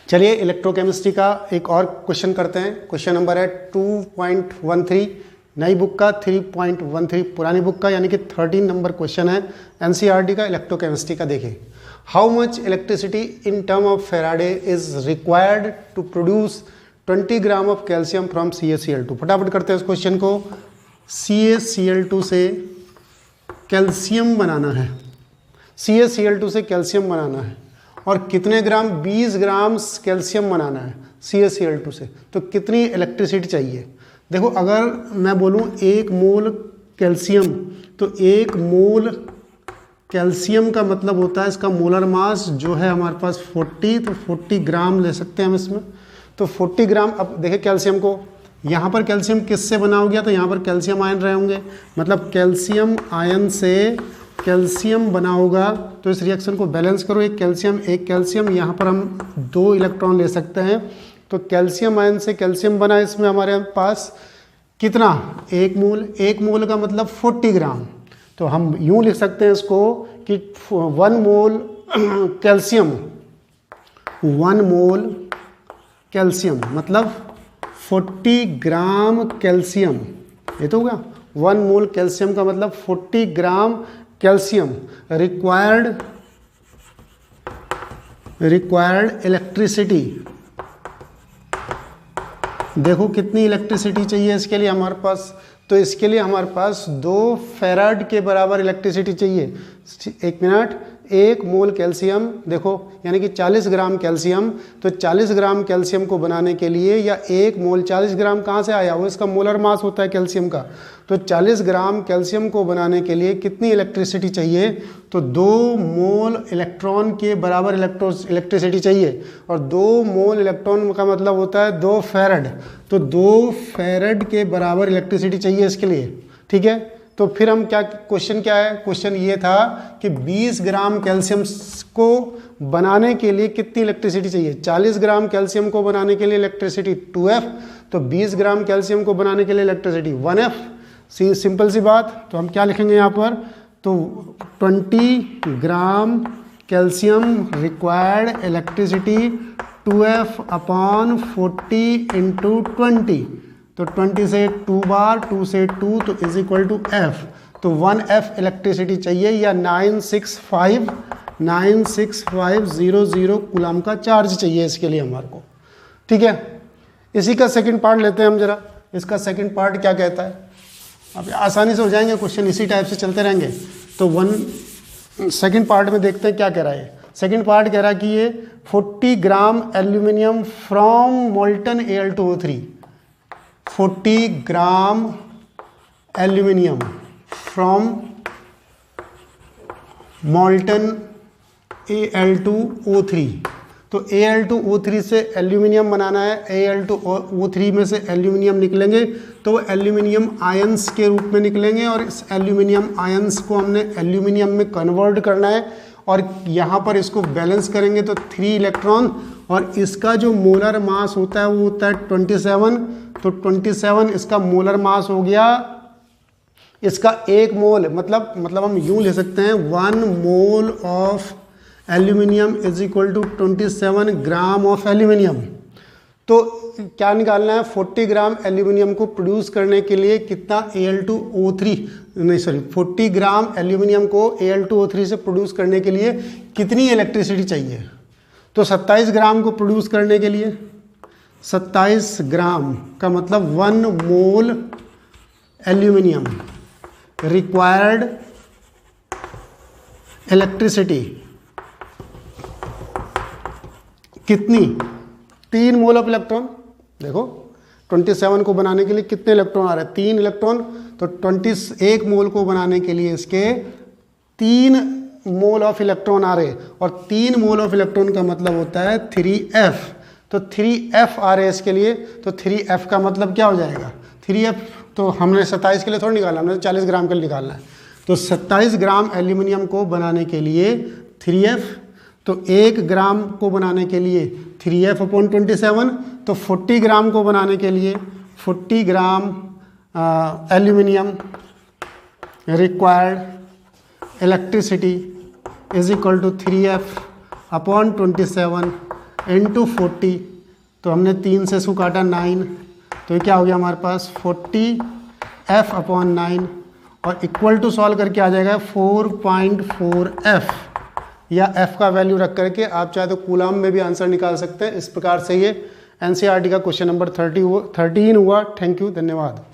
चलिए इलेक्ट्रोकेमिस्ट्री का एक और क्वेश्चन करते हैं। क्वेश्चन नंबर है 2.13, नई बुक का 3.13 पुरानी बुक का, यानी कि 13 नंबर क्वेश्चन है एनसीईआरटी का इलेक्ट्रोकेमिस्ट्री का। देखिए, how much electricity in term of Faraday is required to produce 20 gram of calcium from CaCl2। फटाफट करते हैं इस क्वेश्चन को। CaCl2 से कैल्शियम बनाना है, CaCl2 से कैल्शियम बनाना है, और कितने ग्राम? 20 ग्राम कैल्शियम बनाना है CaCl2 से। तो कितनी इलेक्ट्रिसिटी चाहिए? देखो, अगर मैं बोलूँ 1 मोल कैल्शियम, तो 1 मोल कैल्शियम का मतलब होता है इसका मोलर मास जो है हमारे पास 40, तो 40 ग्राम ले सकते हैं हम इसमें। तो 40 ग्राम। अब देखिए कैल्शियम को, यहाँ पर कैल्शियम किससे बना हो गया? तो यहाँ पर कैल्शियम आयन रहे होंगे, मतलब कैल्शियम आयन से कैल्शियम बना होगा। तो इस रिएक्शन को बैलेंस करो, एक कैल्शियम, यहाँ पर हम 2 इलेक्ट्रॉन ले सकते हैं। तो कैल्शियम आयन से कैल्शियम बना, इसमें हमारे पास कितना? 1 मोल। 1 मोल का मतलब 40 ग्राम। तो हम यूँ लिख सकते हैं इसको कि 1 मोल कैल्शियम, 1 मोल कैल्शियम मतलब 40 ग्राम कैल्शियम। ये तो होगा 1 मोल कैल्शियम का मतलब 40 ग्राम कैल्शियम रिक्वायर्ड इलेक्ट्रिसिटी। देखो कितनी इलेक्ट्रिसिटी चाहिए इसके लिए हमारे पास। तो इसके लिए हमारे पास 2 फेराड के बराबर इलेक्ट्रिसिटी चाहिए। 1 मिनट, 1 मोल कैल्शियम, देखो यानी कि 40 ग्राम कैल्शियम। तो 40 ग्राम कैल्शियम को बनाने के लिए, या 1 मोल 40 ग्राम कहाँ से आया? वो इसका मोलर मास होता है कैल्शियम का। तो 40 ग्राम कैल्शियम को बनाने के लिए कितनी इलेक्ट्रिसिटी चाहिए? तो 2 मोल इलेक्ट्रॉन के बराबर इलेक्ट्रिसिटी चाहिए। और 2 मोल इलेक्ट्रॉन का मतलब होता है 2 फेरड। तो 2 फेरड के बराबर इलेक्ट्रिसिटी चाहिए इसके लिए, ठीक है। तो फिर हम क्वेश्चन क्या है? क्वेश्चन ये था कि 20 ग्राम कैल्शियम को बनाने के लिए कितनी इलेक्ट्रिसिटी चाहिए? 40 ग्राम कैल्शियम को बनाने के लिए इलेक्ट्रिसिटी 2F, तो 20 ग्राम कैल्शियम को बनाने के लिए इलेक्ट्रिसिटी 1F। सिंपल सी बात। तो हम क्या लिखेंगे यहाँ पर? तो 20 ग्राम calcium required electricity 2F upon 40 into 20। तो 20 से 2 बार, 2 से 2, तो इज इक्वल टू F। तो 1F इलेक्ट्रिसिटी चाहिए, या 96500 कूलम का चार्ज चाहिए इसके लिए हमारे को, ठीक है। इसी का सेकंड पार्ट लेते हैं हम जरा। इसका सेकंड पार्ट क्या कहता है? अब आसानी से हो जाएंगे क्वेश्चन, इसी टाइप से चलते रहेंगे। तो सेकंड पार्ट में देखते हैं क्या कह रहा है। सेकंड पार्ट कह रहा है कि ये 40 gram aluminium from molten Al2O3, 40 gram aluminium from molten Al2O3। तो Al2O3 से एल्यूमिनियम बनाना है। Al2O3 में से एल्यूमिनियम निकलेंगे तो वो एल्यूमिनियम आयंस के रूप में निकलेंगे, और इस एल्यूमिनियम आयंस को हमने एल्यूमिनियम में कन्वर्ट करना है, और यहाँ पर इसको बैलेंस करेंगे तो 3 इलेक्ट्रॉन, और इसका जो मोलर मास होता है वो होता है 27। तो 27 इसका मोलर मास हो गया। इसका 1 मोल मतलब हम यूँ ले सकते हैं 1 mole of aluminium is equal to 27 gram of aluminium. तो क्या निकालना है? 40 ग्राम एल्यूमिनियम को प्रोड्यूस करने के लिए कितना 40 ग्राम एल्यूमिनियम को Al2O3 से प्रोड्यूस करने के लिए कितनी इलेक्ट्रिसिटी चाहिए? तो 27 ग्राम को प्रोड्यूस करने के लिए 27 ग्राम का मतलब 1 मोल एल्यूमिनियम रिक्वायर्ड इलेक्ट्रिसिटी कितनी? 3 मोल ऑफ इलेक्ट्रॉन। देखो 27 को बनाने के लिए कितने इलेक्ट्रॉन आ रहे हैं? 3 इलेक्ट्रॉन। तो 21 मोल को बनाने के लिए इसके 3 मोल ऑफ इलेक्ट्रॉन आ रहे हैं, और 3 मोल ऑफ इलेक्ट्रॉन का मतलब होता है 3F। तो 3F आ रहे हैं इसके लिए। तो 3F का मतलब क्या हो जाएगा? 3F तो हमने 27 के लिए थोड़ा निकाला, हमने 40 ग्राम के लिए निकालना है। तो 27 ग्राम एल्यूमिनियम को बनाने के लिए 3F, तो 1 ग्राम को बनाने के लिए 3F अपॉन 27। तो 40 ग्राम को बनाने के लिए 40 gram aluminium required electricity is equal to 3F upon 27 into 40, तो हमने 3 से इसको काटा 9, तो ये क्या हो गया हमारे पास 40F/9 और इक्वल टू सॉल्व करके आ जाएगा 4.4F, या F का वैल्यू रख करके आप चाहे तो कूलाम में भी आंसर निकाल सकते हैं। इस प्रकार से ये NCERT का क्वेश्चन नंबर 13 हुआ। थैंक यू, धन्यवाद।